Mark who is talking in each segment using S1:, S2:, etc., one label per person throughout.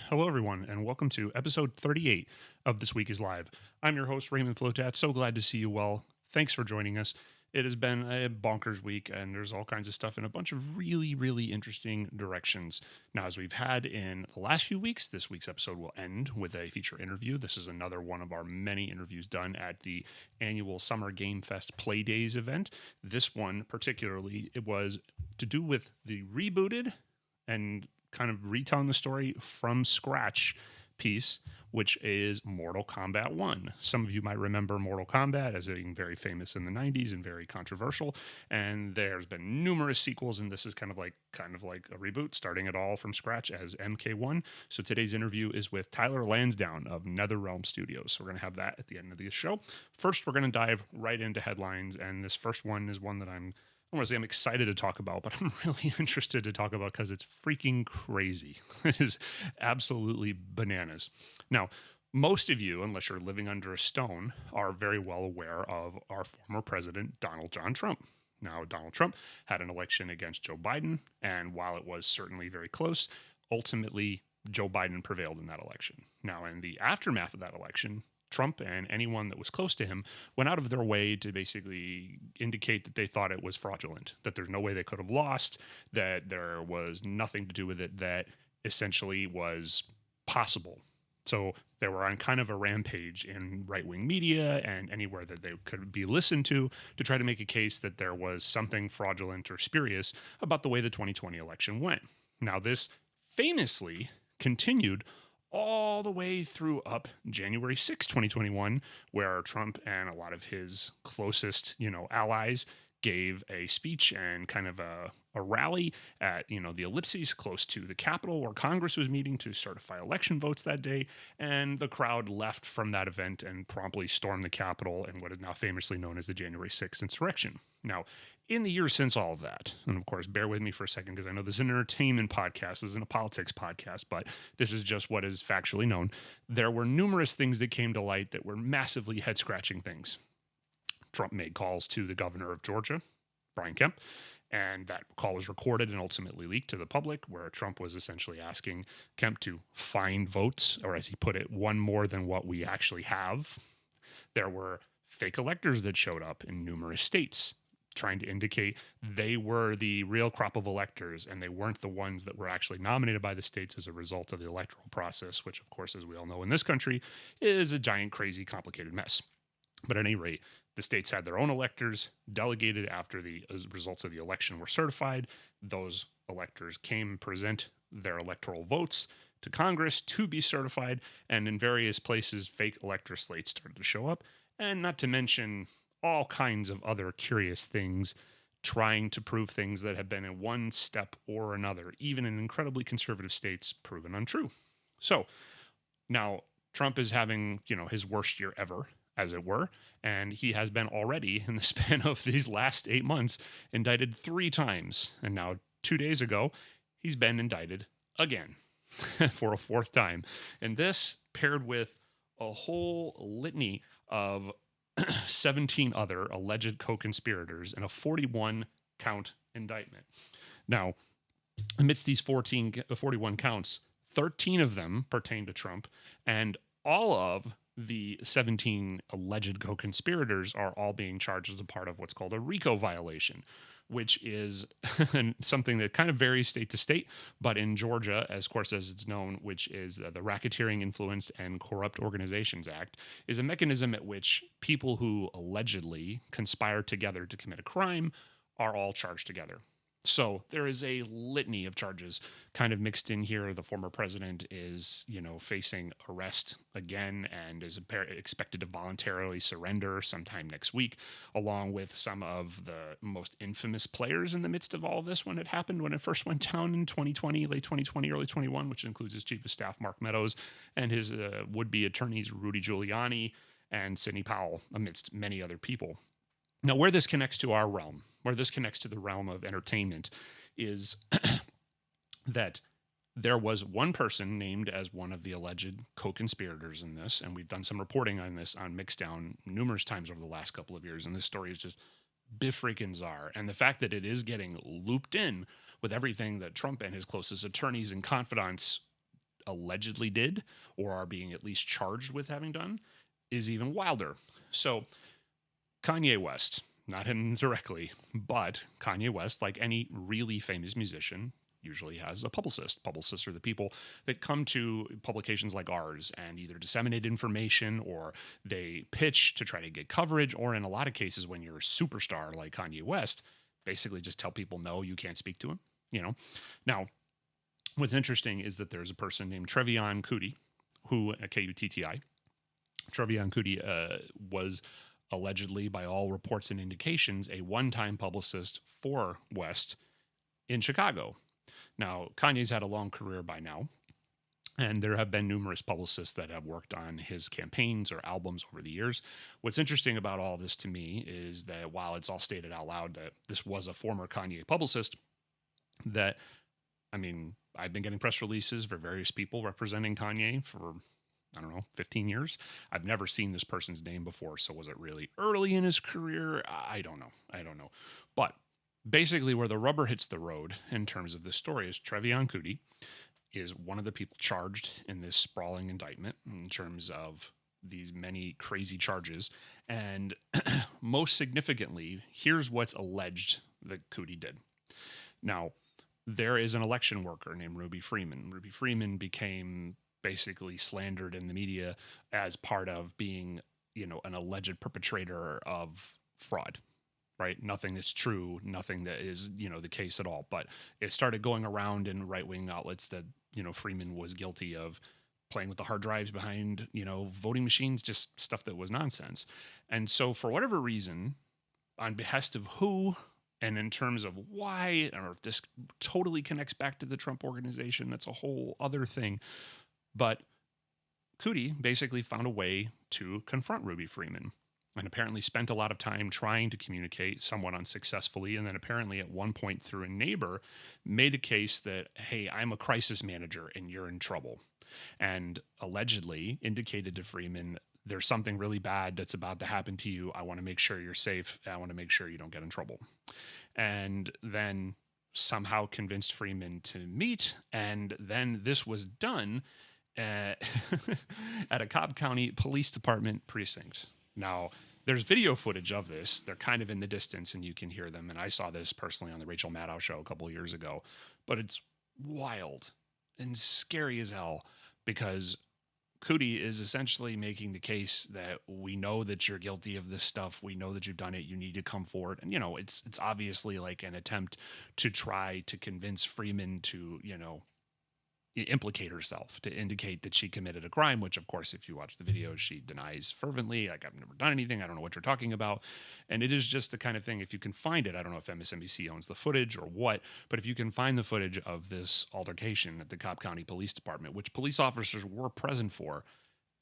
S1: Hello, everyone, and welcome to episode 38 of This Week is Live. I'm your host, Raymond Flotat. So glad to see you well. Thanks for joining us. It has been a bonkers week, and there's all kinds of stuff in a bunch of really interesting directions. Now, as we've had in the last few weeks, this week's episode will end with a feature interview. This is another one of our many interviews done at the annual Summer Game Fest Play Days event. This one, particularly, it was to do with the rebooted and kind of retelling the story from scratch piece, which is Mortal Kombat 1. Some of you might remember Mortal Kombat as being very famous in the 90s and very controversial, and there's been numerous sequels, and this is kind of like a reboot, starting it all from scratch as MK1. So today's interview is with Tyler Lansdowne of NetherRealm Studios. So we're going to have that at the end of the show. First, we're going to dive right into headlines, and this first one is one that I don't want to say I'm excited to talk about, but I'm really interested to talk about because it's freaking crazy. It is absolutely bananas. Now, most of you, unless you're living under a stone, are very well aware of our former president, Donald John Trump. Now, Donald Trump had an election against Joe Biden, and while it was certainly very close, ultimately Joe Biden prevailed in that election. Now, in the aftermath of that election, Trump and anyone that was close to him went out of their way to basically indicate that they thought it was fraudulent, that there's no way they could have lost, that there was nothing to do with it, that essentially was possible. So they were on kind of a rampage in right-wing media and anywhere that they could be listened to try to make a case that there was something fraudulent or spurious about the way the 2020 election went. Now, this famously continued all the way through up January 6, 2021, where Trump and a lot of his closest, allies gave a speech and kind of a rally at, the ellipses close to the Capitol where Congress was meeting to certify election votes that day. And the crowd left from that event and promptly stormed the Capitol in what is now famously known as the January 6th insurrection. Now, in the years since all of that, and of course, bear with me for a second because I know this is an entertainment podcast, this isn't a politics podcast, but this is just what is factually known. There were numerous things that came to light that were massively head-scratching things. Trump made calls to the governor of Georgia, Brian Kemp, and that call was recorded and ultimately leaked to the public, where Trump was essentially asking Kemp to find votes, or as he put it, one more than what we actually have. There were fake electors that showed up in numerous states, trying to indicate they were the real crop of electors and they weren't the ones that were actually nominated by the states as a result of the electoral process, which, of course, as we all know in this country, is a giant, crazy, complicated mess. But at any rate, the states had their own electors delegated after the results of the election were certified. Those electors came and present their electoral votes to Congress to be certified, and in various places, fake elector slates started to show up, and not to mention all kinds of other curious things trying to prove things that have been in one step or another, even in incredibly conservative states, proven untrue. So now Trump is having, his worst year ever, as it were, and he has been already, in the span of these last 8 months, indicted 3 times. And now 2 days ago, he's been indicted again for a 4th time. And this paired with a whole litany of 17 other alleged co-conspirators in a 41-count indictment. Now, amidst these 41 counts, 13 of them pertain to Trump, and all of the 17 alleged co-conspirators are all being charged as a part of what's called a RICO violation, which is something that kind of varies state to state, but in Georgia, as it's known, which is the Racketeering, Influenced, and Corrupt Organizations Act, is a mechanism at which people who allegedly conspire together to commit a crime are all charged together. So there is a litany of charges kind of mixed in here. The former president is, facing arrest again and is expected to voluntarily surrender sometime next week, along with some of the most infamous players in the midst of all of this when it happened, when it first went down in 2020, late 2020, early 21, which includes his chief of staff, Mark Meadows, and his would-be attorneys, Rudy Giuliani and Sidney Powell, amidst many other people. Now, where this connects to our realm, where this connects to the realm of entertainment, is that there was one person named as one of the alleged co-conspirators in this, and we've done some reporting on this on Mixdown numerous times over the last couple of years, and this story is just biff-freaking-czar. And the fact that it is getting looped in with everything that Trump and his closest attorneys and confidants allegedly did or are being at least charged with having done is even wilder. So Kanye West, not him directly, but Kanye West, like any really famous musician, usually has a publicist. Publicists are the people that come to publications like ours and either disseminate information or they pitch to try to get coverage, or in a lot of cases, when you're a superstar like Kanye West, basically just tell people no, you can't speak to him. Now, what's interesting is that there's a person named Trevian Kutti, who Kutti. Trevian Kutti was allegedly, by all reports and indications, a one-time publicist for West in Chicago. Now, Kanye's had a long career by now, and there have been numerous publicists that have worked on his campaigns or albums over the years. What's interesting about all this to me is that while it's all stated out loud that this was a former Kanye publicist, that, I mean, I've been getting press releases for various people representing Kanye for, 15 years. I've never seen this person's name before. So was it really early in his career? I don't know. But basically where the rubber hits the road in terms of this story is Trevian Kutti is one of the people charged in this sprawling indictment in terms of these many crazy charges. And most significantly, here's what's alleged that Kutti did. Now, there is an election worker named Ruby Freeman. Ruby Freeman became basically slandered in the media as part of being, an alleged perpetrator of fraud, right? Nothing that's true, nothing that is, the case at all. But it started going around in right-wing outlets that, Freeman was guilty of playing with the hard drives behind, voting machines, just stuff that was nonsense. And so for whatever reason, on behest of who, and in terms of why, or if this totally connects back to the Trump organization, that's a whole other thing. But Kutti basically found a way to confront Ruby Freeman and apparently spent a lot of time trying to communicate, somewhat unsuccessfully. And then apparently at one point through a neighbor made a case that, hey, I'm a crisis manager and you're in trouble. And allegedly indicated to Freeman, there's something really bad that's about to happen to you. I want to make sure you're safe. I want to make sure you don't get in trouble. And then somehow convinced Freeman to meet. And then this was done at a Cobb County Police Department precinct. Now, there's video footage of this. They're kind of in the distance and you can hear them. And I saw this personally on the Rachel Maddow show a couple of years ago. But it's wild and scary as hell because Kutti is essentially making the case that we know that you're guilty of this stuff. We know that you've done it. You need to come forward. And, it's obviously like an attempt to try to convince Freeman to, implicate herself, to indicate that she committed a crime, which of course, if you watch the video, she denies fervently. Like, I've never done anything. I don't know what you're talking about. And it is just the kind of thing, if you can find it, I don't know if MSNBC owns the footage or what, but if you can find the footage of this altercation at the Cobb County Police Department, which police officers were present for,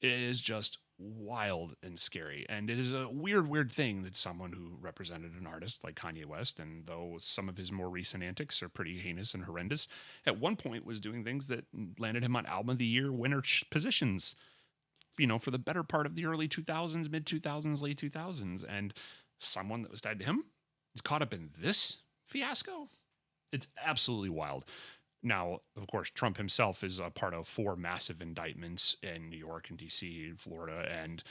S1: it is just wild and scary. And it is a weird thing that someone who represented an artist like Kanye West, and though some of his more recent antics are pretty heinous and horrendous, at one point was doing things that landed him on Album of the Year winner positions, for the better part of the early 2000s, mid 2000s, late 2000s. And someone that was tied to him is caught up in this fiasco. It's absolutely wild. Now, of course, Trump himself is a part of 4 massive indictments in New York and D.C. and Florida. And,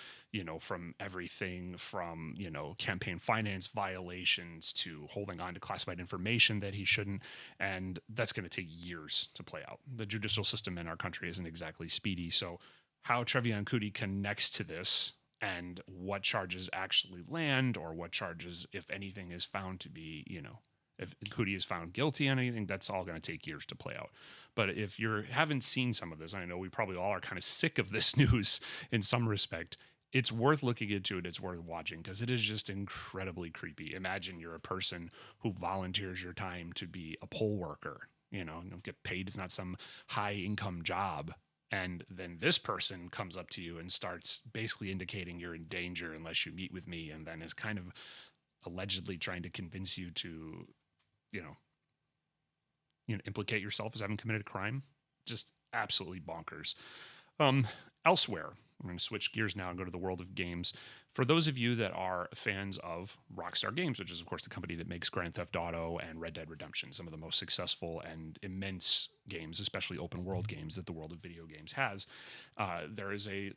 S1: from everything from, campaign finance violations to holding on to classified information that he shouldn't. And that's going to take years to play out. The judicial system in our country isn't exactly speedy. So how Trevian Kutti connects to this and what charges actually land, or what charges, if anything, is found to be, if Kutti is found guilty on anything, that's all going to take years to play out. But if you haven't seen some of this, I know we probably all are kind of sick of this news in some respect, it's worth looking into it. It's worth watching because it is just incredibly creepy. Imagine you're a person who volunteers your time to be a poll worker, don't get paid. It's not some high income job. And then this person comes up to you and starts basically indicating you're in danger unless you meet with me, and then is kind of allegedly trying to convince you to, implicate yourself as having committed a crime. Just absolutely bonkers. Elsewhere, we're going to switch gears now and go to the world of games. For those of you that are fans of Rockstar Games, which is, of course, the company that makes Grand Theft Auto and Red Dead Redemption, some of the most successful and immense games, especially open world games that the world of video games has, there is a, I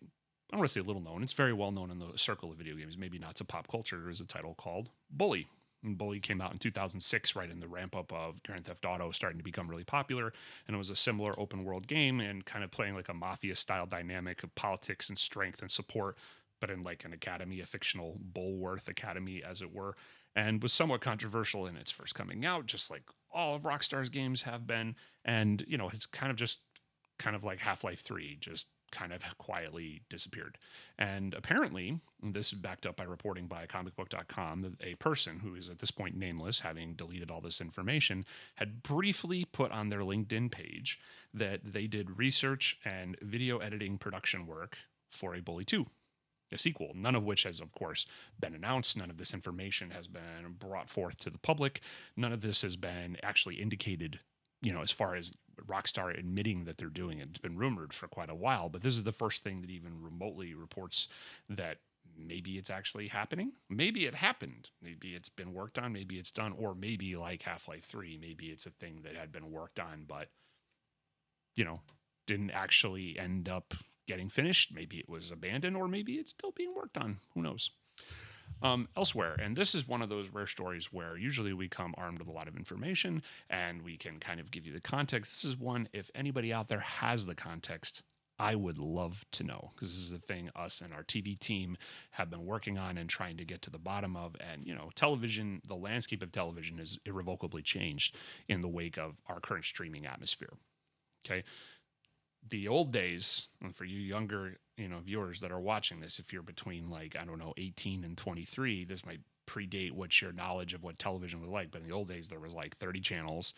S1: don't want to say little known, it's very well known in the circle of video games, maybe not to pop culture. There is a title called Bully. And Bully came out in 2006, right in the ramp up of Grand Theft Auto starting to become really popular. And it was a similar open world game and kind of playing like a mafia style dynamic of politics and strength and support, but in like an academy, a fictional Bulworth academy, as it were. And was somewhat controversial in its first coming out, just like all of Rockstar's games have been. And, you know, it's kind of like Half-Life 3, just kind of quietly disappeared. And apparently, this is backed up by reporting by comicbook.com, that a person who is at this point nameless, having deleted all this information, had briefly put on their LinkedIn page that they did research and video editing production work for a Bully 2, a sequel, none of which has, of course, been announced. None of this information has been brought forth to the public. None of this has been actually indicated, you know, as far as Rockstar admitting that they're doing it. It's been rumored for quite a while, but this is the first thing that even remotely reports that maybe it's actually happening. Maybe it happened. Maybe it's been worked on. Maybe it's done. Or maybe like Half-Life 3, maybe it's a thing that had been worked on, but, you know, didn't actually end up getting finished. Maybe it was abandoned, or maybe it's still being worked on. Who knows? Elsewhere, and this is one of those rare stories where usually we come armed with a lot of information and we can kind of give you the context. This is one, if anybody out there has the context, I would love to know, because this is the thing us and our TV team have been working on and trying to get to the bottom of. And, you know, television, the landscape of television is irrevocably changed in the wake of our current streaming atmosphere. Okay. The old days, and for you younger, you know, viewers that are watching this, if you're between like, I don't know, 18 and 23, this might predate what your knowledge of what television was like. But in the old days, there was like 30 channels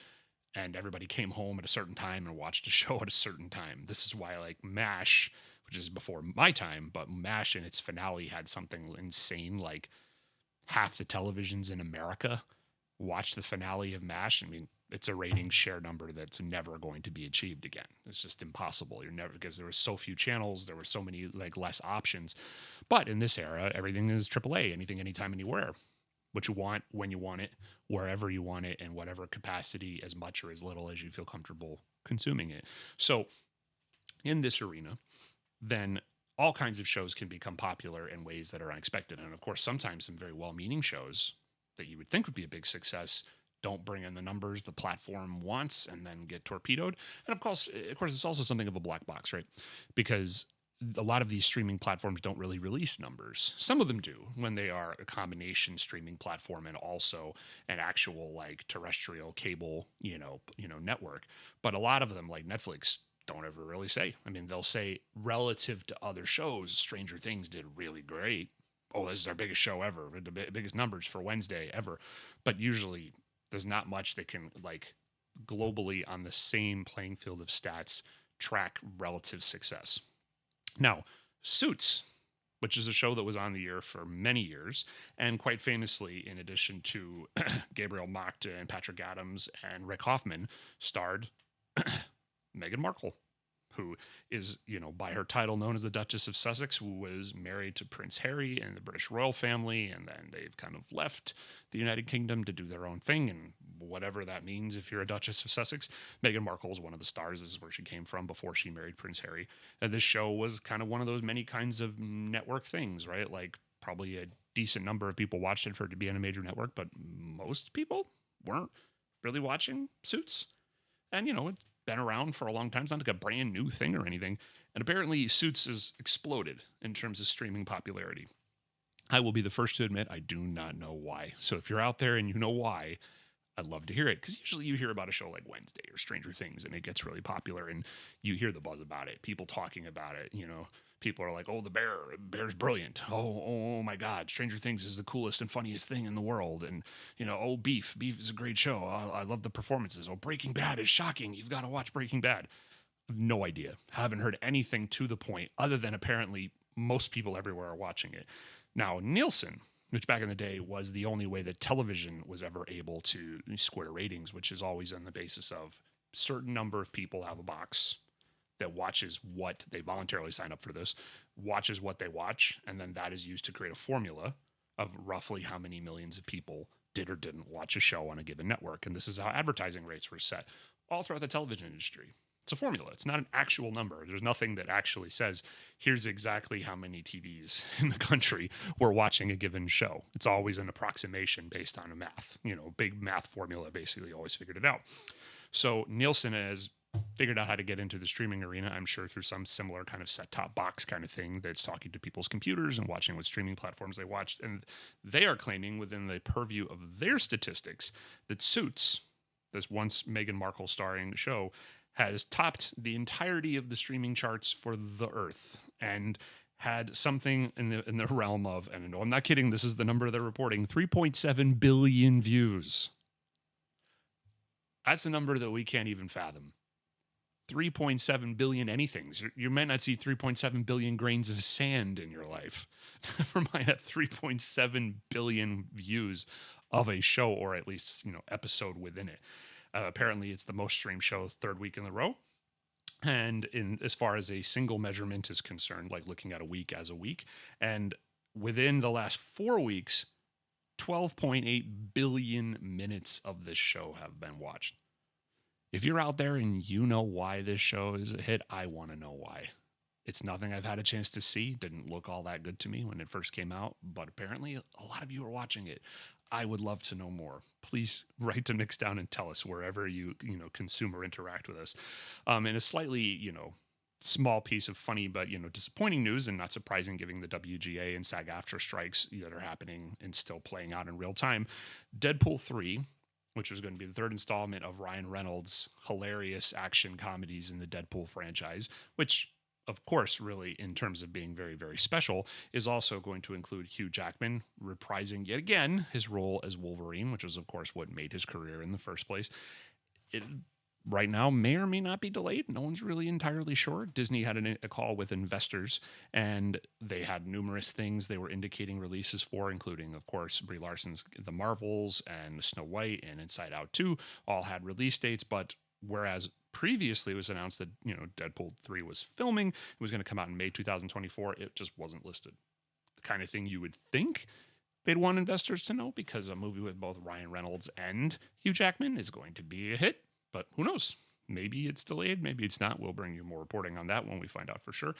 S1: and everybody came home at a certain time and watched a show at a certain time. This is why like MASH, which is before my time, but MASH in its finale had something insane, like half the televisions in America watched the finale of MASH. I mean, it's a rating share number that's never going to be achieved again. It's just impossible. You're never, because there were so few channels, there were so many like less options. But in this era, everything is AAA, anything, anytime, anywhere. What you want, when you want it, wherever you want it, in whatever capacity, as much or as little as you feel comfortable consuming it. So in this arena, then all kinds of shows can become popular in ways that are unexpected. And of course, sometimes some very well-meaning shows that you would think would be a big success don't bring in the numbers the platform wants and then get torpedoed. And of course, it's also something of a black box, right? Because a lot of these streaming platforms don't really release numbers. Some of them do when they are a combination streaming platform and also an actual like terrestrial cable, network. But a lot of them, like Netflix, don't ever really say. I mean, they'll say relative to other shows, Stranger Things did really great. Oh, this is our biggest show ever, the biggest numbers for Wednesday ever. But usually there's not much that can, like, globally on the same playing field of stats track relative success. Now, Suits, which is a show that was on the air for many years, and quite famously, in addition to Gabriel Macht and Patrick Adams and Rick Hoffman, starred Meghan Markle, who is, by her title known as the Duchess of Sussex, who was married to Prince Harry and the British royal family, and then they've kind of left the United Kingdom to do their own thing, and whatever that means if you're a Duchess of Sussex. Meghan Markle is one of the stars. This is where she came from before she married Prince Harry. And this show was kind of one of those many kinds of network things, right? Like probably a decent number of people watched it for it to be on a major network, but most people weren't really watching Suits. And, it's been around for a long time. It's not like a brand new thing or anything. And apparently Suits has exploded in terms of streaming popularity. I will be the first to admit I do not know why. So if you're out there and you know why, I'd love to hear it. Because usually you hear about a show like Wednesday or Stranger Things and it gets really popular and you hear the buzz about it. People talking about it, People are like, oh, the bear's brilliant. Oh my God, Stranger Things is the coolest and funniest thing in the world. And, oh, Beef is a great show. I love the performances. Oh, Breaking Bad is shocking. You've got to watch Breaking Bad. No idea. Haven't heard anything to the point other than apparently most people everywhere are watching it. Now, Nielsen, which back in the day was the only way that television was ever able to square ratings, which is always on the basis of certain number of people have a box. that watches what they voluntarily sign up for this, watches what they watch, and then that is used to create a formula of roughly how many millions of people did or didn't watch a show on a given network. And this is how advertising rates were set all throughout the television industry. It's a formula. It's not an actual number. There's nothing that actually says, here's exactly how many TVs in the country were watching a given show. It's always an approximation based on a math, big math formula, basically always figured it out. So Nielsen has figured out how to get into the streaming arena, I'm sure through some similar kind of set-top box kind of thing that's talking to people's computers and watching what streaming platforms they watched. And they are claiming within the purview of their statistics that Suits, this once Meghan Markle starring show, has topped the entirety of the streaming charts for the Earth and had something in the realm of, and no, I'm not kidding, this is the number they're reporting, 3.7 billion views. That's a number that we can't even fathom. 3.7 billion anythings. You might not see 3.7 billion grains of sand in your life. Never mind that 3.7 billion views of a show, or at least, episode within it. Apparently, it's the most streamed show third week in a row. And as far as a single measurement is concerned, like looking at a week as a week, and within the last 4 weeks, 12.8 billion minutes of this show have been watched. If you're out there and you know why this show is a hit, I want to know why. It's nothing I've had a chance to see. Didn't look all that good to me when it first came out, but apparently a lot of you are watching it. I would love to know more. Please write to Mixdown and tell us wherever you consume or interact with us. In a slightly, small piece of funny but, disappointing news, and not surprising given the WGA and SAG-AFTRA strikes that are happening and still playing out in real time, Deadpool 3, which was going to be the third installment of Ryan Reynolds' hilarious action comedies in the Deadpool franchise, which, of course, really, in terms of being very, very special, is also going to include Hugh Jackman reprising yet again his role as Wolverine, which was, of course, what made his career in the first place. It right now may or may not be delayed. No one's really entirely sure. Disney had a call with investors, and they had numerous things they were indicating releases for, including, of course, Brie Larson's The Marvels and Snow White and Inside Out 2 all had release dates, but whereas previously it was announced that, Deadpool 3 was filming, it was going to come out in May 2024, it just wasn't listed. The kind of thing you would think they'd want investors to know, because a movie with both Ryan Reynolds and Hugh Jackman is going to be a hit. But who knows? Maybe it's delayed. Maybe it's not. We'll bring you more reporting on that when we find out for sure.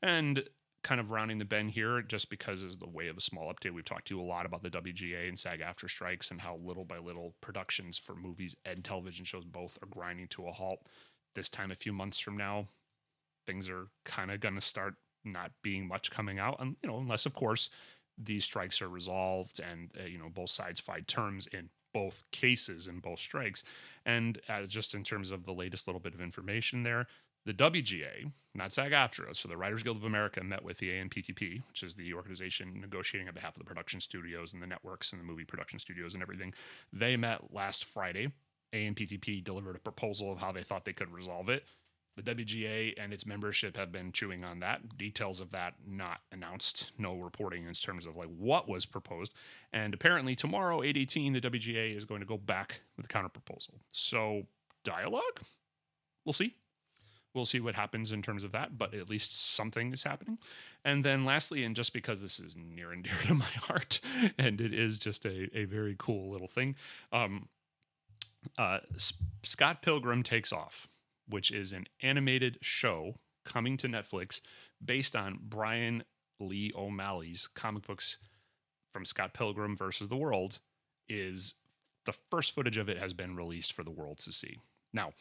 S1: And kind of rounding the bend here, just because of the way of a small update, we've talked to you a lot about the WGA and SAG-AFTRA strikes and how little by little productions for movies and television shows both are grinding to a halt. This time a few months from now, things are kind of going to start not being much coming out. And, unless, of course, these strikes are resolved and, both sides find terms in both cases in both strikes. And just in terms of the latest little bit of information there, the WGA, not SAG-AFTRA, so the Writers Guild of America, met with the AMPTP, which is the organization negotiating on behalf of the production studios and the networks and the movie production studios and everything. They met last Friday. AMPTP delivered a proposal of how they thought they could resolve it. The WGA and its membership have been chewing on that. Details of that not announced. No reporting in terms of what was proposed. And apparently tomorrow, 8/18, the WGA is going to go back with a counterproposal. So dialogue? We'll see. We'll see what happens in terms of that, but at least something is happening. And then lastly, and just because this is near and dear to my heart, and it is just a very cool little thing, Scott Pilgrim Takes Off, which is an animated show coming to Netflix based on Brian Lee O'Malley's comic books from Scott Pilgrim versus the World. Is the first footage of it has been released for the world to see. Now,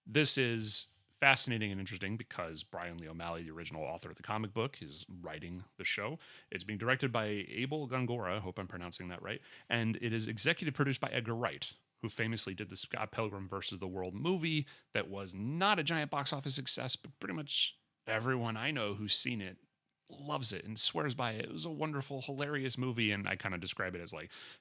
S1: this is fascinating and interesting because Brian Lee O'Malley, the original author of the comic book, is writing the show. It's being directed by Abel Gongora, I hope I'm pronouncing that right, and it is executive produced by Edgar Wright, who famously did the Scott Pilgrim versus the World movie that was not a giant box office success, but pretty much everyone I know who's seen it loves it and swears by it. It was a wonderful, hilarious movie, and I kind of describe it as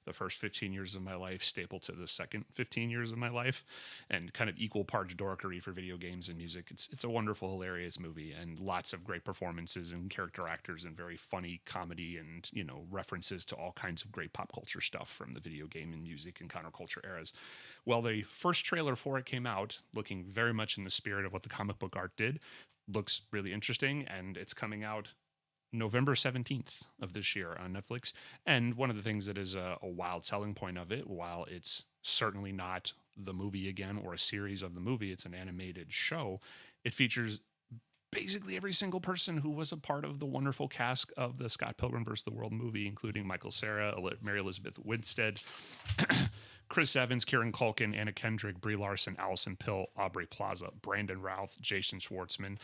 S1: the first 15 years of my life stapled to the second 15 years of my life, and kind of equal parts dorkery for video games and music. It's a wonderful, hilarious movie, and lots of great performances and character actors and very funny comedy and, references to all kinds of great pop culture stuff from the video game and music and counterculture eras. Well, the first trailer for it came out looking very much in the spirit of what the comic book art did. looks really interesting, and it's coming out November 17th of this year on Netflix. And one of the things that is a wild selling point of it, while it's certainly not the movie again or a series of the movie, it's an animated show. It features basically every single person who was a part of the wonderful cast of the Scott Pilgrim vs. the World movie, including Michael Cera, Mary Elizabeth Winstead, Chris Evans, Kieran Culkin, Anna Kendrick, Brie Larson, Allison Pill, Aubrey Plaza, Brandon Routh, Jason Schwartzman,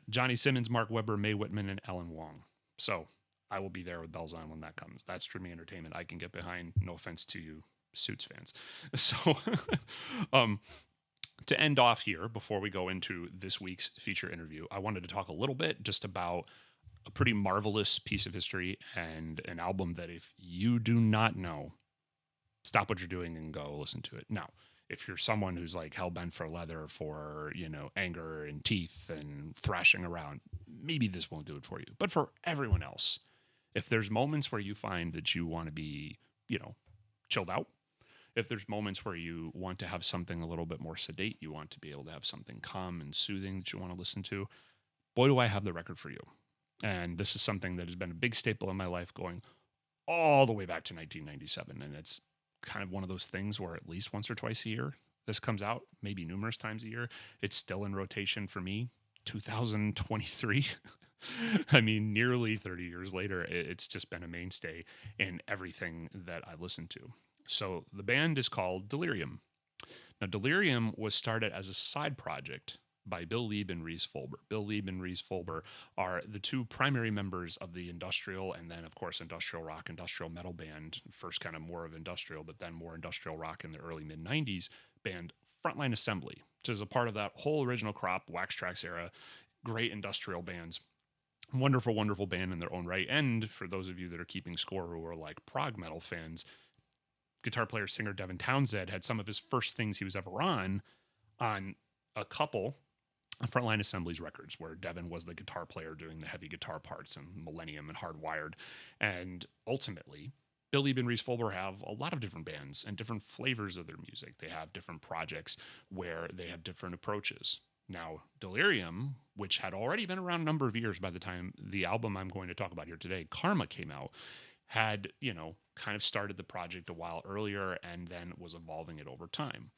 S1: Johnny Simmons, Mark Webber, Mae Whitman, and Ellen Wong. So I will be there with bells on when that comes. That's streaming entertainment I can get behind. No offense to you Suits fans. So to end off here, before we go into this week's feature interview, I wanted to talk a little bit just about a pretty marvelous piece of history and an album that if you do not know, stop what you're doing and go listen to it. Now, if you're someone who's like hell-bent for leather, for, anger and teeth and thrashing around, maybe this won't do it for you. But for everyone else, if there's moments where you find that you want to be, chilled out, if there's moments where you want to have something a little bit more sedate, you want to be able to have something calm and soothing that you want to listen to, boy, do I have the record for you. And this is something that has been a big staple in my life going all the way back to 1997. And it's kind of one of those things where at least once or twice a year this comes out, maybe numerous times a year. It's still in rotation for me. 2023. I mean, nearly 30 years later, it's just been a mainstay in everything that I listen to. So the band is called Delerium. Now, Delerium was started as a side project by Bill Lieb and Reese Fulber. Bill Lieb and Reese Fulber are the two primary members of the industrial and then, of course, industrial rock, industrial metal band, first kind of more of industrial, but then more industrial rock in the early mid-90s band Frontline Assembly, which is a part of that whole original crop, Wax Trax era, great industrial bands. Wonderful, wonderful band in their own right. And for those of you that are keeping score who are like prog metal fans, guitar player, singer Devin Townsend had some of his first things he was ever on a couple Frontline Assembly's records, where Devin was the guitar player doing the heavy guitar parts and Millennium and Hardwired. And ultimately, Bill Lieb and Reese Fulber have a lot of different bands and different flavors of their music. They have different projects where they have different approaches. Now, Delerium, which had already been around a number of years by the time the album I'm going to talk about here today, Karma, came out, had, kind of started the project a while earlier and then was evolving it over time.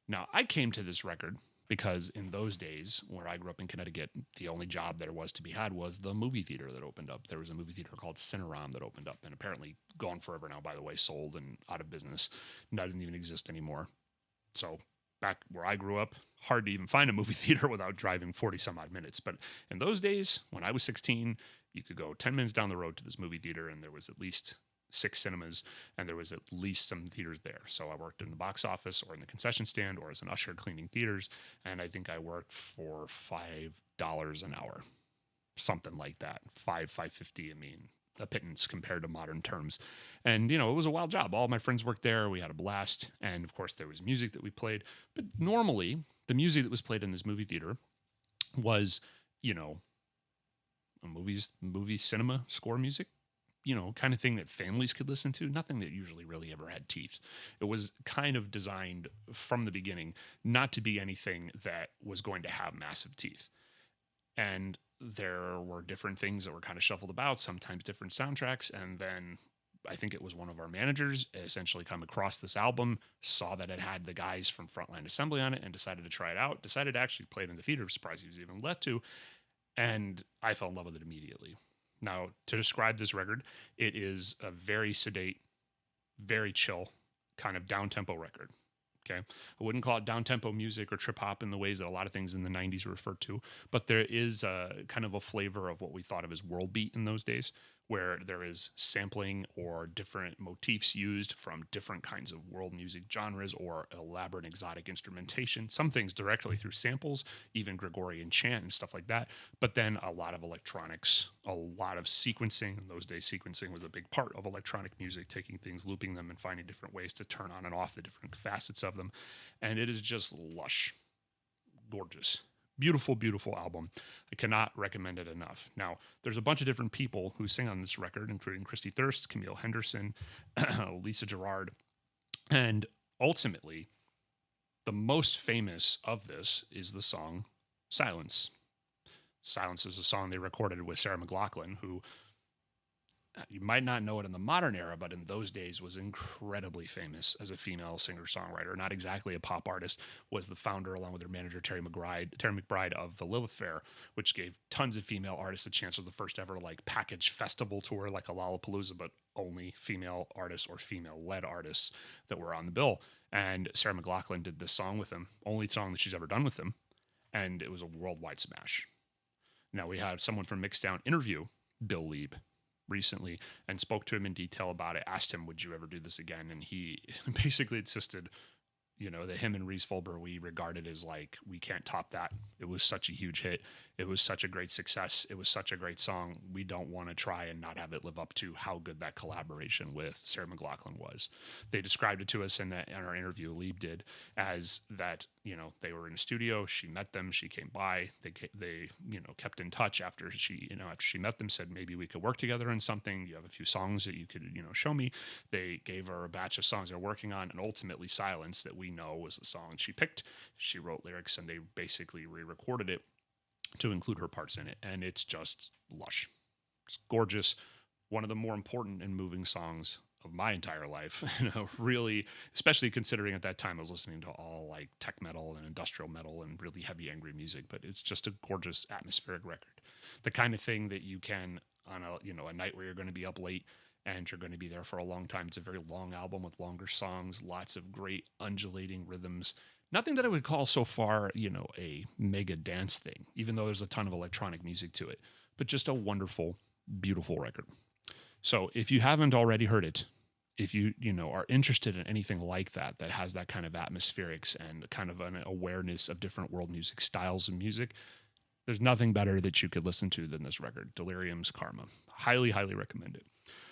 S1: Now, I came to this record because in those days, where I grew up in Connecticut, the only job there was to be had was the movie theater that opened up. There was a movie theater called Cinerom that opened up and apparently gone forever now, by the way, sold and out of business. Doesn't even exist anymore. So back where I grew up, hard to even find a movie theater without driving 40 some odd minutes. But in those days, when I was 16, you could go 10 minutes down the road to this movie theater and there was at least 6 cinemas, and there was at least some theaters there. So I worked in the box office or in the concession stand or as an usher cleaning theaters, and I think I worked for $5 an hour, something like that. $5.50. I mean, a pittance compared to modern terms. And, it was a wild job. All my friends worked there. We had a blast. And, of course, there was music that we played. But normally, the music that was played in this movie theater was, a movie cinema score music. Kind of thing that families could listen to, nothing that usually really ever had teeth. It was kind of designed from the beginning not to be anything that was going to have massive teeth. And there were different things that were kind of shuffled about, sometimes different soundtracks. And then I think it was one of our managers essentially come across this album, saw that it had the guys from Frontline Assembly on it and decided to try it out, decided to actually play it in the theater, surprised he was even let to. And I fell in love with it immediately. Now, to describe this record, it is a very sedate, very chill, kind of down-tempo record. Okay, I wouldn't call it down-tempo music or trip-hop in the ways that a lot of things in the 90s were referred to, but there is kind of a flavor of what we thought of as world beat in those days, where there is sampling or different motifs used from different kinds of world music genres or elaborate exotic instrumentation, some things directly through samples, even Gregorian chant and stuff like that, but then a lot of electronics, a lot of sequencing. In those days, sequencing was a big part of electronic music, taking things, looping them, and finding different ways to turn on and off the different facets of them. And it is just lush, gorgeous. Beautiful, beautiful album. I cannot recommend it enough. Now, there's a bunch of different people who sing on this record, including Christy Thirst, Camille Henderson, Lisa Gerard. And ultimately, the most famous of this is the song Silence. Silence is a song they recorded with Sarah McLachlan, who you might not know it in the modern era, but in those days was incredibly famous as a female singer-songwriter. Not exactly a pop artist, was the founder, along with her manager, Terry McBride, of the Lilith Fair, which gave tons of female artists a chance. It was the first ever like package festival tour, like a Lollapalooza, but only female artists or female-led artists that were on the bill. And Sarah McLachlan did this song with him, only song that she's ever done with him, and it was a worldwide smash. Now we had someone from Mixdown interview Bill Lieb recently and spoke to him in detail about it, asked him, would you ever do this again? And he basically insisted, that him and Reese Fulber, we regarded as like, we can't top that. It was such a huge hit. It was such a great success. It was such a great song. We don't want to try and not have it live up to how good that collaboration with Sarah McLachlan was. They described it to us in our interview, Lieb did, as that, they were in a studio. She met them. She came by. They kept in touch after she met them, said, maybe we could work together on something. You have a few songs that you could, show me. They gave her a batch of songs they're working on, and ultimately Silence, that we know was the song she picked. She wrote lyrics, and they basically re-recorded it to include her parts in it, and it's just lush. It's gorgeous. One of the more important and moving songs of my entire life. Really, especially considering at that time I was listening to all like tech metal and industrial metal and really heavy, angry music. But it's just a gorgeous, atmospheric record. The kind of thing that you can on a night where you're going to be up late and you're going to be there for a long time. It's a very long album with longer songs, lots of great undulating rhythms. Nothing that I would call so far, a mega dance thing, even though there's a ton of electronic music to it, but just a wonderful, beautiful record. So if you haven't already heard it, if you are interested in anything like that has that kind of atmospherics and kind of an awareness of different world music styles and music, there's nothing better that you could listen to than this record, Delerium's Karma. Highly, highly recommend it.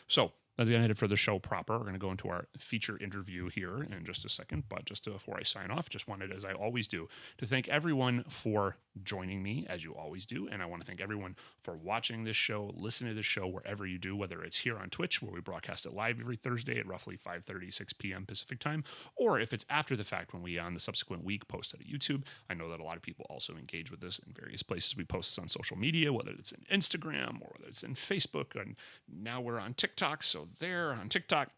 S1: So that's going to it for the show proper. We're going to go into our feature interview here in just a second. But just before I sign off, just wanted, as I always do, to thank everyone for joining me, as you always do. And I want to thank everyone for watching this show, listening to this show wherever you do, whether it's here on Twitch, where we broadcast it live every Thursday at roughly 5:30, 6 p.m. Pacific time, or if it's after the fact when we, on the subsequent week, post it at YouTube. I know that a lot of people also engage with this in various places. We post this on social media, whether it's in Instagram or whether it's in Facebook. And now we're on TikTok, so there on TikTok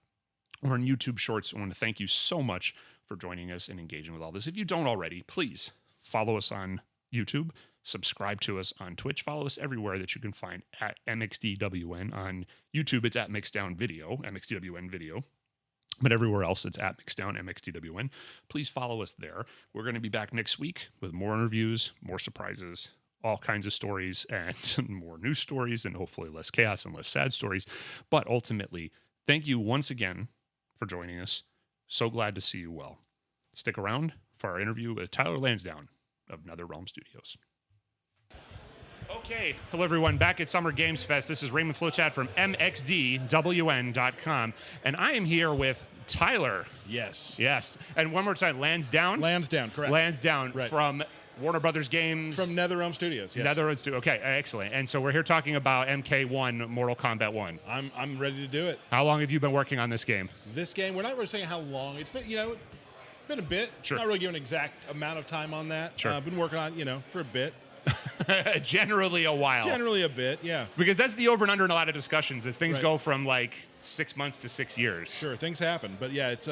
S1: or on YouTube Shorts. I want to thank you so much for joining us and engaging with all this. If you don't already, please follow us on YouTube, subscribe to us on Twitch, follow us everywhere that you can find at MXDWN. On YouTube, it's at Mixdown Video, MXDWN Video. But everywhere else, it's at Mixdown, MXDWN. Please follow us there. We're going to be back next week with more interviews, more surprises, all kinds of stories, and more news stories, and hopefully less chaos and less sad stories. But ultimately, thank you once again for joining us. So glad to see you well. Stick around for our interview with Tyler Lansdowne of NetherRealm Studios. Okay, hello everyone, back at Summer Games Fest. This is Raymond Flowchat from MXDWN.com, and I am here with Tyler.
S2: Yes.
S1: Yes. And one more time, Lansdowne?
S2: Lansdowne, correct.
S1: Lansdowne,
S2: right.
S1: From Warner Brothers Games.
S2: From NetherRealm Studios, yes.
S1: NetherRealm Studios. Okay, excellent. And so we're here talking about MK1, Mortal Kombat 1.
S2: I'm ready to do it.
S1: How long have you been working on this game?
S2: This game, we're not really saying how long. It's been, been a bit.
S1: Sure.
S2: Not really giving an exact amount of time on that.
S1: Sure.
S2: I've been working on, for a bit.
S1: Generally a while.
S2: Generally a bit, yeah.
S1: Because that's the over and under in a lot of discussions, is things
S2: Right.
S1: go from like 6 months to 6 years.
S2: Sure, things happen. But yeah, it's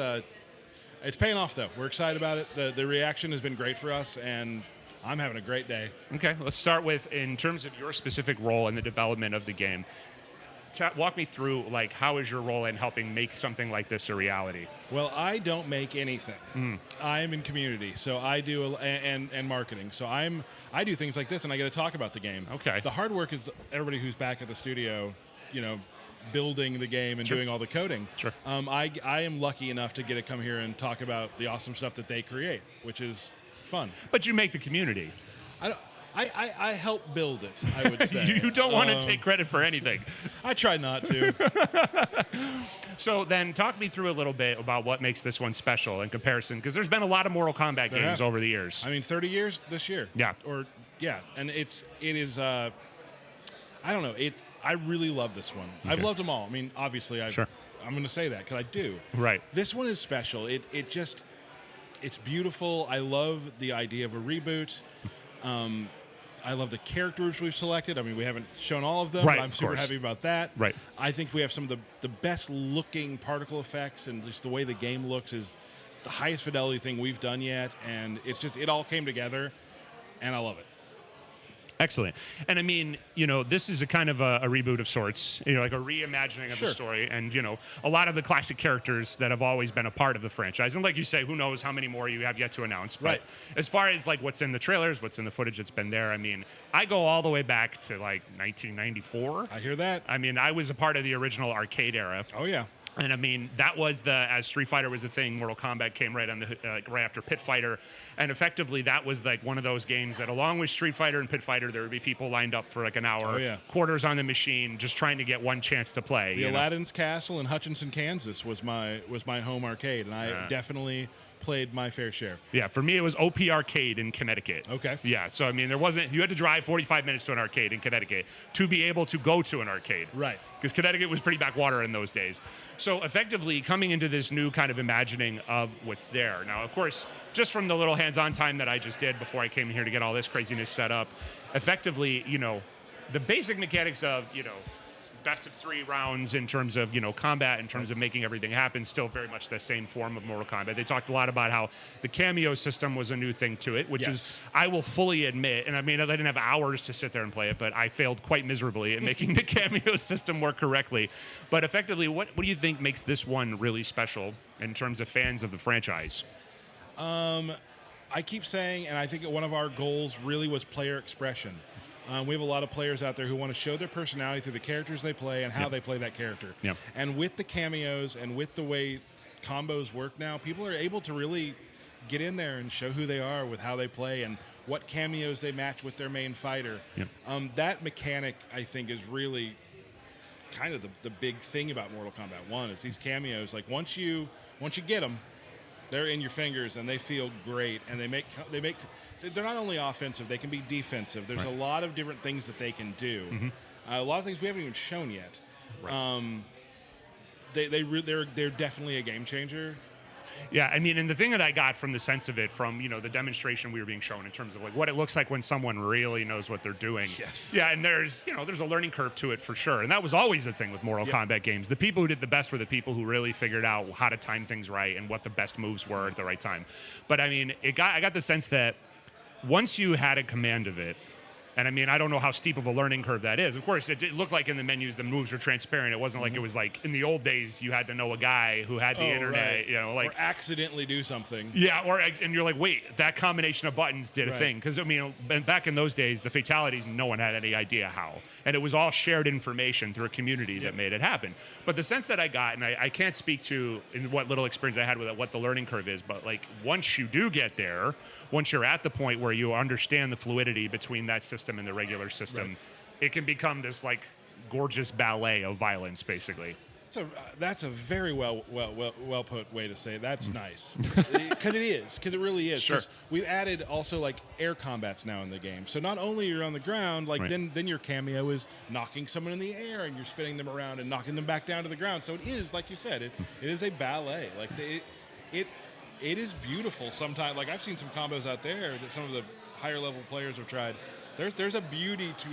S2: paying off though. We're excited about it. The reaction has been great for us, and I'm having a great day.
S1: Okay, let's start with, in terms of your specific role in the development of the game, walk me through, like, how is your role in helping make something like this a reality?
S2: Well, I don't make anything. I'm in community, so I do, and marketing. So I do things like this, and I get to talk about the game.
S1: Okay.
S2: The hard work is everybody who's back at the studio, building the game and
S1: Sure.
S2: doing all the coding.
S1: Sure.
S2: I am lucky enough to get to come here and talk about the awesome stuff that they create, which is fun.
S1: But you make the community.
S2: I help build it, I would say.
S1: You don't want to take credit for anything.
S2: I try not to.
S1: So then talk me through a little bit about what makes this one special in comparison, because there's been a lot of Mortal Kombat games over the years.
S2: I mean, 30 years this year.
S1: Yeah.
S2: And it is I don't know, I really love this one.
S1: Okay.
S2: I've loved them all. I mean, obviously
S1: Sure.
S2: I'm going to say that because I do.
S1: Right.
S2: This one is special. It's beautiful. I love the idea of a reboot. I love the characters we've selected. I mean, we haven't shown all of them,
S1: Right,
S2: but I'm
S1: of
S2: super
S1: course.
S2: happy about that.
S1: Right.
S2: I think we have some of the best looking particle effects, and just the way the game looks is the highest fidelity thing we've done yet. And it's just, it all came together, and I love it.
S1: Excellent. And I mean, this is a kind of a reboot of sorts, like a reimagining of the story. And, a lot of the classic characters that have always been a part of the franchise. And like you say, who knows how many more you have yet to announce. But as far as like what's in the trailers, what's in the footage that's been there, I mean, I go all the way back to like 1994.
S2: I hear that.
S1: I mean, I was a part of the original arcade era.
S2: Oh, yeah.
S1: And I mean, that was as Street Fighter was the thing, Mortal Kombat came right on the right after Pit Fighter, and effectively that was like one of those games that, along with Street Fighter and Pit Fighter, there would be people lined up for like an hour, quarters on the machine, just trying to get one chance to play.
S2: The Aladdin's Castle in Hutchinson, Kansas was my home arcade, and I definitely played my fair share.
S1: Yeah, for me it was OP Arcade in Connecticut.
S2: Okay.
S1: Yeah, so I mean, you had to drive 45 minutes to an arcade in Connecticut to be able to go to an arcade.
S2: Right.
S1: Because Connecticut was pretty backwater in those days. So effectively coming into this new kind of imagining of what's there. Now, of course, just from the little hands-on time that I just did before I came here to get all this craziness set up, effectively, the basic mechanics of, best of 3 rounds in terms of, combat, in terms of making everything happen, still very much the same form of Mortal Kombat. They talked a lot about how the cameo system was a new thing to it, which is, I will fully admit, and I mean, I didn't have hours to sit there and play it, but I failed quite miserably at making the cameo system work correctly. But effectively, what do you think makes this one really special in terms of fans of the franchise?
S2: I keep saying, and I think one of our goals really was player expression. We have a lot of players out there who want to show their personality through the characters they play and how they play that character.
S1: Yep.
S2: And with the cameos and with the way combos work now, people are able to really get in there and show who they are with how they play and what cameos they match with their main fighter.
S1: Yep.
S2: That mechanic, I think, is really kind of the big thing about Mortal Kombat 1 is these cameos. Like once you get them, they're in your fingers and they feel great, and they're not only offensive, they can be defensive. There's a lot of different things that they can do. A lot of things we haven't even shown yet. They're definitely a game changer.
S1: Yeah, I mean, and the thing that I got from the sense of it, from the demonstration we were being shown in terms of like what it looks like when someone really knows what they're doing.
S2: Yes.
S1: Yeah, and there's a learning curve to it for sure, and that was always the thing with Mortal Kombat games. The people who did the best were the people who really figured out how to time things right and what the best moves were at the right time. But I mean, I got the sense that once you had a command of it. And I mean, I don't know how steep of a learning curve that is. Of course, it looked like in the menus the moves were transparent. It wasn't like it was like in the old days you had to know a guy who had the internet,
S2: or accidentally do something.
S1: Yeah, and you're like, wait, that combination of buttons did a thing. Because I mean, back in those days, the fatalities, no one had any idea how, and it was all shared information through a community that made it happen. But the sense that I got, and I can't speak to in what little experience I had with it, what the learning curve is, but like once you do get there. Once you're at the point where you understand the fluidity between that system and the regular system, it can become this like gorgeous ballet of violence, basically.
S2: That's a very well put way to say it. That's nice, because it really is.
S1: Sure.
S2: We've added also like air combats now in the game, so not only you're on the ground, like then your cameo is knocking someone in the air and you're spinning them around and knocking them back down to the ground. So it is, like you said, it is a ballet. Like it is beautiful sometimes. Like I've seen some combos out there that some of the higher level players have tried. There's a beauty to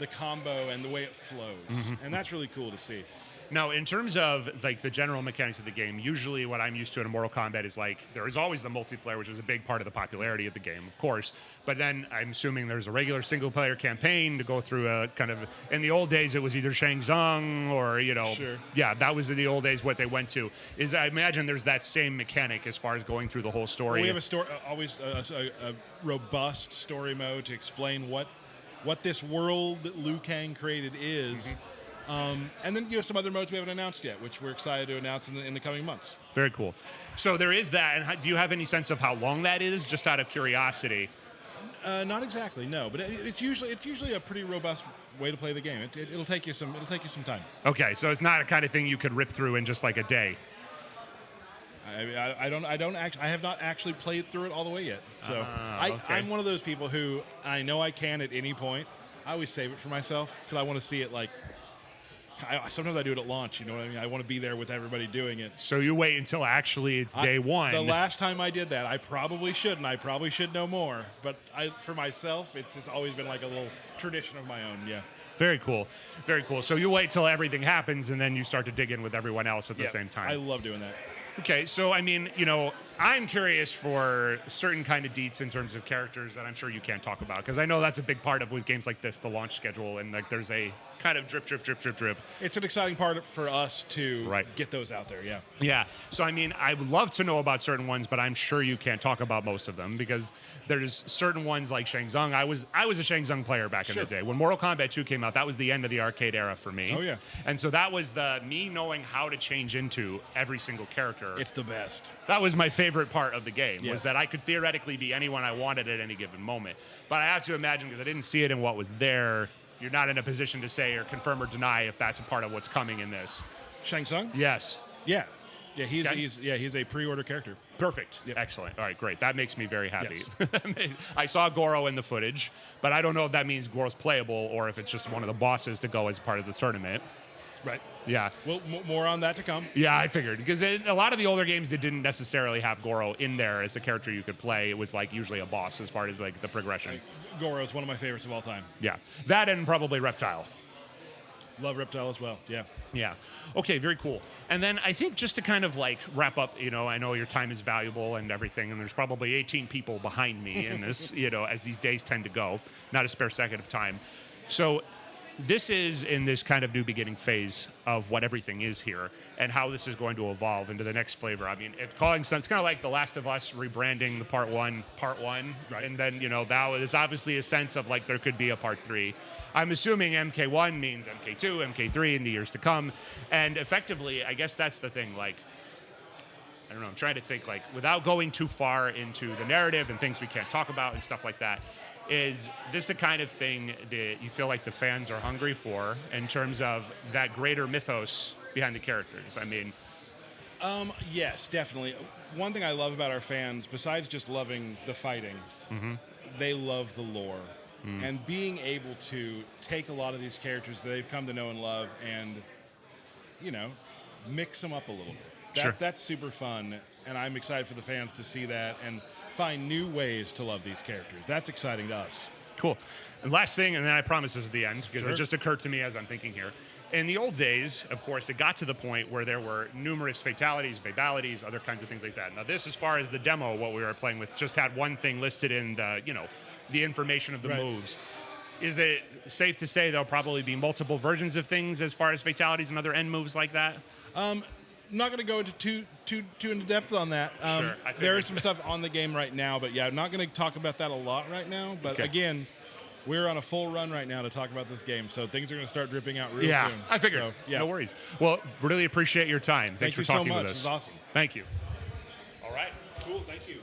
S2: the combo and the way it flows, and that's really cool to see.
S1: Now, in terms of like the general mechanics of the game, usually what I'm used to in a Mortal Kombat is like there is always the multiplayer, which is a big part of the popularity of the game, of course. But then I'm assuming there's a regular single-player campaign to go through a kind of. In the old days, it was either Shang Tsung or yeah, that was in the old days what they went to. Is I imagine there's that same mechanic as far as going through the whole story.
S2: Well, we have a story, always a robust story mode to explain what this world that Liu Kang created is. And then you have some other modes we haven't announced yet, which we're excited to announce in the coming months.
S1: Very cool. So there is that. And do you have any sense of how long that is, just out of curiosity?
S2: Not exactly, no. But it's usually a pretty robust way to play the game. It'll take you some time.
S1: Okay, so it's not a kind of thing you could rip through in just like a day.
S2: I have not actually played through it all the way yet. So I'm one of those people who I know I can at any point. I always save it for myself because I want to see it like sometimes I do it at launch. You know what I mean? I want to be there with everybody doing it.
S1: So you wait until actually it's day one.
S2: The last time I did that, I probably shouldn't. I probably should know more. But for myself, it's always been like a little tradition of my own. Yeah.
S1: Very cool. Very cool. So you wait till everything happens, and then you start to dig in with everyone else at the same time.
S2: I love doing that.
S1: Okay, so I mean, I'm curious for certain kind of deets in terms of characters that I'm sure you can't talk about, because I know that's a big part of with games like this, the launch schedule, and like there's a kind of drip.
S2: It's an exciting part for us to get those out there, yeah.
S1: Yeah, so I mean, I would love to know about certain ones, but I'm sure you can't talk about most of them, because there's certain ones like Shang Tsung. I was a Shang Tsung player back in the day. When Mortal Kombat 2 came out, that was the end of the arcade era for me.
S2: Oh, yeah.
S1: And so that was me knowing how to change into every single character.
S2: It's the best.
S1: That was my favorite part of the game, was that I could theoretically be anyone I wanted at any given moment. But I have to imagine, because I didn't see it in what was there, you're not in a position to say or confirm or deny if that's a part of what's coming in this.
S2: Shang Tsung?
S1: Yes.
S2: Yeah. Yeah, he's a pre-order character.
S1: Perfect. Yep. Excellent. All right, great. That makes me very happy. Yes. I saw Goro in the footage, but I don't know if that means Goro's playable or if it's just one of the bosses to go as part of the tournament.
S2: Right.
S1: Yeah.
S2: Well, more on that to come.
S1: Yeah, I figured. Because in a lot of the older games, they didn't necessarily have Goro in there as a character you could play. It was like usually a boss as part of like the progression.
S2: Goro is one of my favorites of all time.
S1: Yeah. That and probably Reptile.
S2: Love Reptile as well, yeah.
S1: Yeah. Okay, very cool. And then I think just to kind of like wrap up, I know your time is valuable and everything, and there's probably 18 people behind me in this, as these days tend to go. Not a spare second of time. So this is in this kind of new beginning phase of what everything is here and how this is going to evolve into the next flavor. I mean, it's kind of like The Last of Us rebranding the part one, right. And then, that was obviously a sense of like there could be a part 3. I'm assuming MK1 means MK2, MK3 in the years to come. And effectively, I guess that's the thing, like, I don't know, I'm trying to think, like, without going too far into the narrative and things we can't talk about and stuff like that, is this the kind of thing that you feel like the fans are hungry for in terms of that greater mythos behind the characters? I mean...
S2: yes, definitely. One thing I love about our fans, besides just loving the fighting, they love the lore. And being able to take a lot of these characters that they've come to know and love and, mix them up a little bit. That's super fun, and I'm excited for the fans to see that and find new ways to love these characters. That's exciting to us.
S1: Cool. And last thing, and then I promise this is the end, because it just occurred to me as I'm thinking here. In the old days, of course, it got to the point where there were numerous fatalities, babalities, other kinds of things like that. Now, this, as far as the demo, what we were playing with, just had one thing listed in the, the information of the moves. Is it safe to say there'll probably be multiple versions of things as far as fatalities and other end moves like that?
S2: Not going to go into too into depth on that.
S1: Sure,
S2: there is some stuff on the game right now, but yeah, I'm not going to talk about that a lot right now. But again, we're on a full run right now to talk about this game, so things are going to start dripping out real soon.
S1: Yeah, I figured.
S2: So, yeah.
S1: No worries. Well, really appreciate your time. Thanks for talking with us.
S2: It was awesome.
S1: Thank you.
S2: All right. Cool. Thank you.